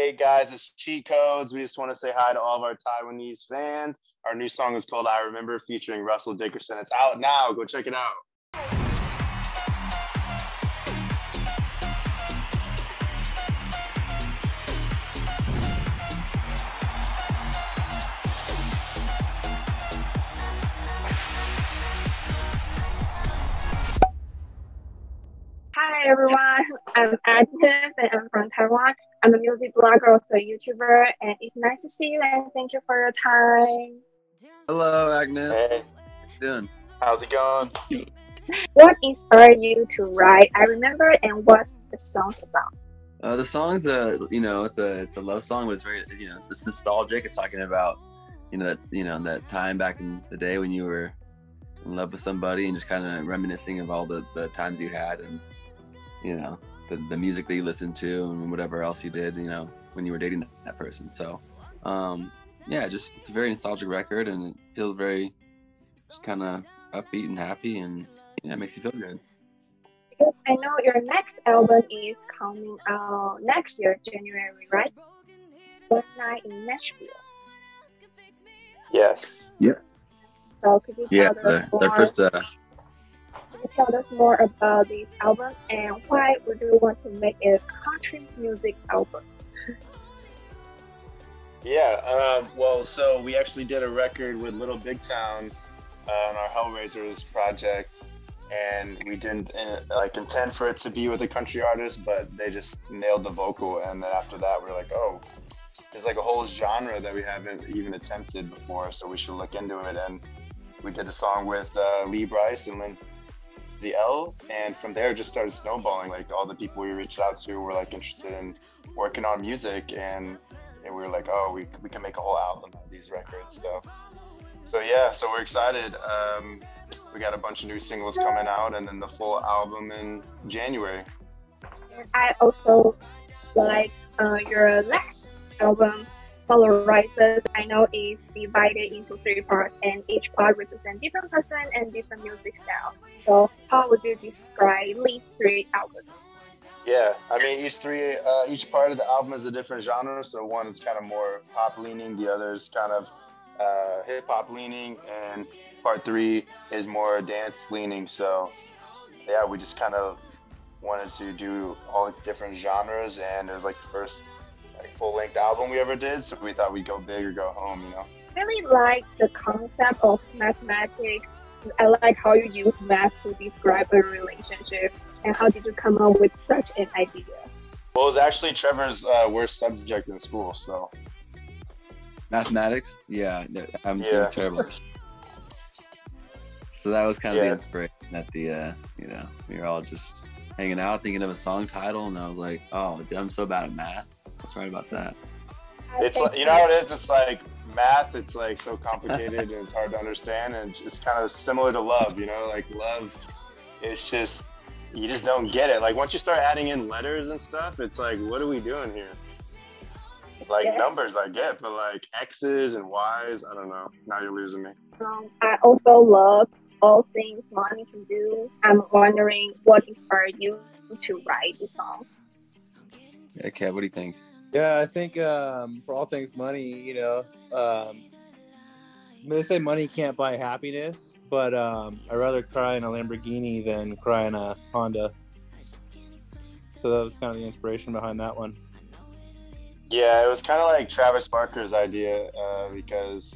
Hey guys, it's Cheat Codes. We just want to say hi to all of our Taiwanese fans. Our new song is called I Remember, featuring Russell Dickerson. It's out now. Go check it out. Hi everyone, I'm Agnes and I'm from Taiwan. I'm a music blogger, also a YouTuber, and it's nice to see you and thank you for your time. Hello, Agnes. Hey. How you doing? How's it going? What inspired you to write I Remember, and what's the song about? The song's it's a love song, but it's very, it's nostalgic. It's talking about, that time back in the day when you were in love with somebody and just kind of reminiscing of all the times you had and, the music that you listened to and whatever else you did, when you were dating that person. So, it's a very nostalgic record, and it feels very just kind of upbeat and happy, and it makes you feel good. Because I know your next album is coming out next year, January, right? One Night in Nashville. Yes. Yeah. So could you tell us their first. Could you tell us more about this album, and why would you want to make a country music album? So we actually did a record with Little Big Town on our HELLRAISERS project, and we didn't intend for it to be with a country artist, but they just nailed the vocal, and then after that we're like, oh, there's like a whole genre that we haven't even attempted before, so we should look into it. And we did a song with Lee Brice and Lindsay L, and from there it just started snowballing. Like all the people we reached out to were like interested in working on music, and we were like, oh, we can make a whole album of these records. So we're excited. We got a bunch of new singles coming out, and then the full album in January. And I also like your last album, HELLRAISERS. I know it's divided into 3 parts, and each part represents different person and different music style. So how would you describe these 3 albums? Yeah, I mean, each part of the album is a different genre. So one is kind of more pop leaning, the other is kind of hip hop leaning, and part 3 is more dance leaning. So yeah, we just kind of wanted to do all different genres, and it was like the first full-length album we ever did, so we thought we'd go big or go home, I really like the concept of mathematics. I like how you use math to describe a relationship, and how did you come up with such an idea? Well, it was actually Trevor's worst subject in school, so. Mathematics? Yeah, I'm terrible. So that was kind of the inspiration that we were all just hanging out, thinking of a song title, and I was like, oh, dude, I'm so bad at math. Let's write about that. It's like, how it is? It's like math, it's like so complicated and it's hard to understand, and it's kind of similar to love, like love, it's just, you just don't get it. Like once you start adding in letters and stuff, it's like, what are we doing here? Like numbers I get, but like X's and Y's, I don't know. Now you're losing me. I also love all things money can do. I'm wondering what inspired you to write this song. Yeah, Kev, what do you think? Yeah, I think for all things money, they say money can't buy happiness, but I'd rather cry in a Lamborghini than cry in a Honda. So that was kind of the inspiration behind that one. Yeah, it was kind of like Travis Barker's idea because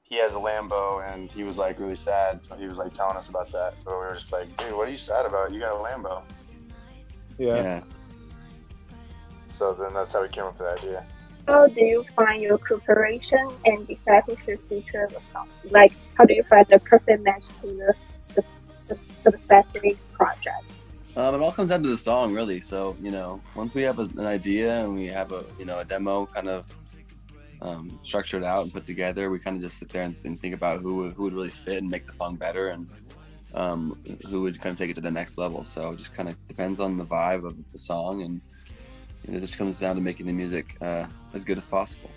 he has a Lambo and he was like really sad, so he was like telling us about that. But we were just like, dude, what are you sad about? You got a Lambo. Yeah. So then that's how we came up with the idea. How do you find your cooperation and decide who should feature the song? Like, how do you find the perfect match to the specific project? It all comes down to the song, really. So, once we have an idea and we have a demo kind of structured out and put together, we kind of just sit there and think about who would really fit and make the song better, and who would kind of take it to the next level. So it just kind of depends on the vibe of the song, and it just comes down to making the music as good as possible.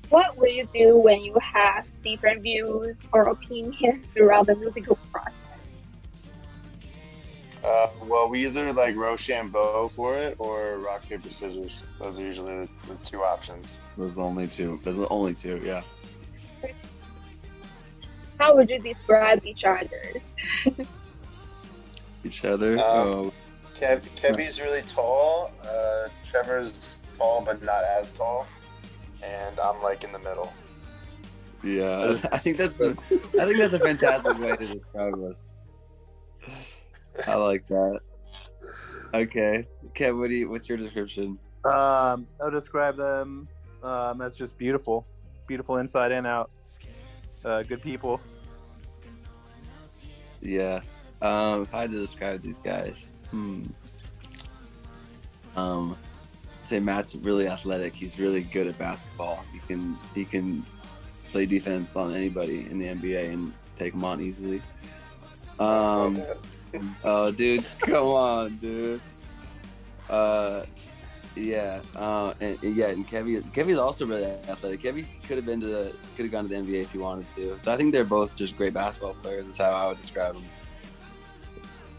What will you do when you have different views or opinions throughout the musical process? Well, we either like Rochambeau for it or rock, paper, scissors. Those are usually the two options. Those are the only two. Those are the only two, yeah. How would you describe each other? Each other? Kevy's really tall. Trevor's tall but not as tall. And I'm like in the middle. Yeah, I think that's a fantastic way to describe us. I like that. Okay, Kev, what's your description? I'll describe them as just beautiful inside and out. Good people. Yeah. If I had to describe these guys, I'd say Matt's really athletic. He's really good at basketball. He can play defense on anybody in the NBA and take them on easily. Oh, dude, come on, dude. And Kevy's also really athletic. Kevy could have gone to the NBA if he wanted to. So I think they're both just great basketball players. Is how I would describe them.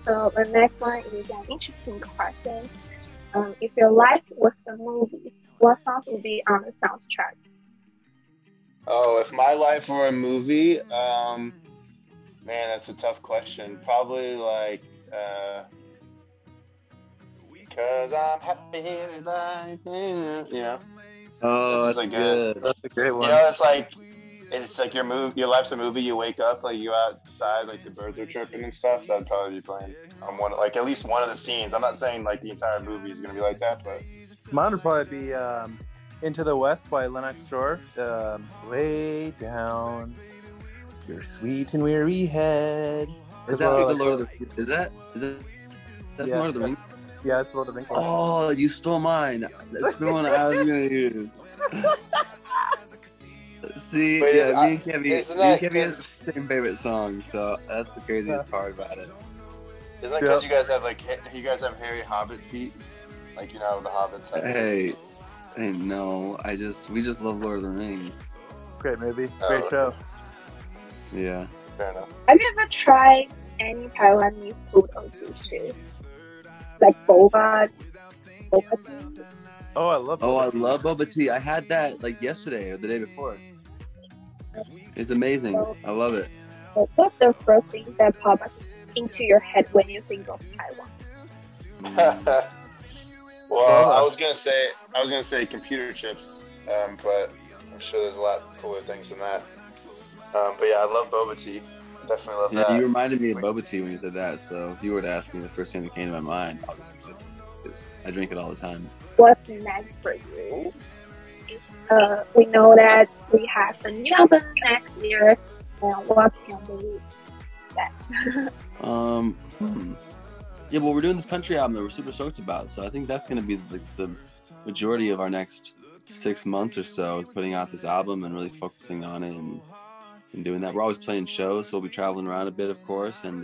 So the next one is an interesting question. If your life was a movie, what songs would be on the soundtrack? Oh, if my life were a movie, man, that's a tough question. Probably like, cause I'm happy with life, you know. Oh, that's good. That's a great one. You know, it's like your life's a movie. You wake up, like you outside, like the birds are chirping and stuff. So I'd probably be playing on at least one of the scenes. I'm not saying like the entire movie is gonna be like that, but Mine would probably be Into the West by Lennox Shore. Lay down your sweet and weary head. Is that the Lord of the Rings? Is that Yeah. Lord of the Rings? Yeah, it's Lord of the Rings. Oh, you stole mine. That's the one I was gonna use. See, Wait, yeah, me and Kevy have because the same favorite song, so that's the craziest part about it. isn't that because you guys have hairy Hobbit feet, like the Hobbits? Hey, no, we just love Lord of the Rings. Great movie, great show. Yeah. Fair enough. Have you ever tried any Taiwanese food or dishes? Like boba tea? Oh, I love. Oh, I love boba tea. I had that like yesterday or the day before. It's amazing. I love it. So what's the first thing that pops into your head when you think of Taiwan? Well, I was gonna say computer chips, but I'm sure there's a lot cooler things than that. But yeah, I love boba tea. Definitely love that. You reminded me of boba tea when you said that. So if you were to ask me the first thing that came to my mind, obviously, because I drink it all the time. What's next for you? We know that we have a new album next year, and what can we expect? Yeah, well, we're doing this country album that we're super stoked about. So I think that's going to be the majority of our next 6 months or so is putting out this album and really focusing on it and doing that. We're always playing shows, so we'll be traveling around a bit, of course. And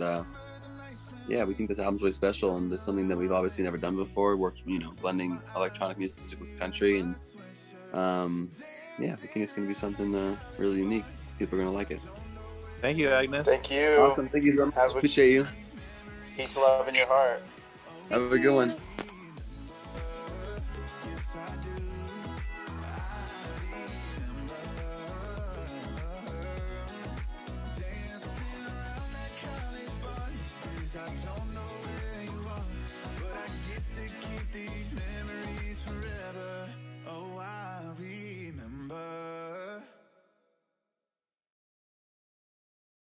yeah, we think this album's really special, and it's something that we've obviously never done before. We're blending electronic music with country, and yeah, we think it's going to be something really unique. People are going to like it. Thank you, Agnes. Thank you. Awesome. Thank you so much. Appreciate you. Peace, love in your heart. Have a good one.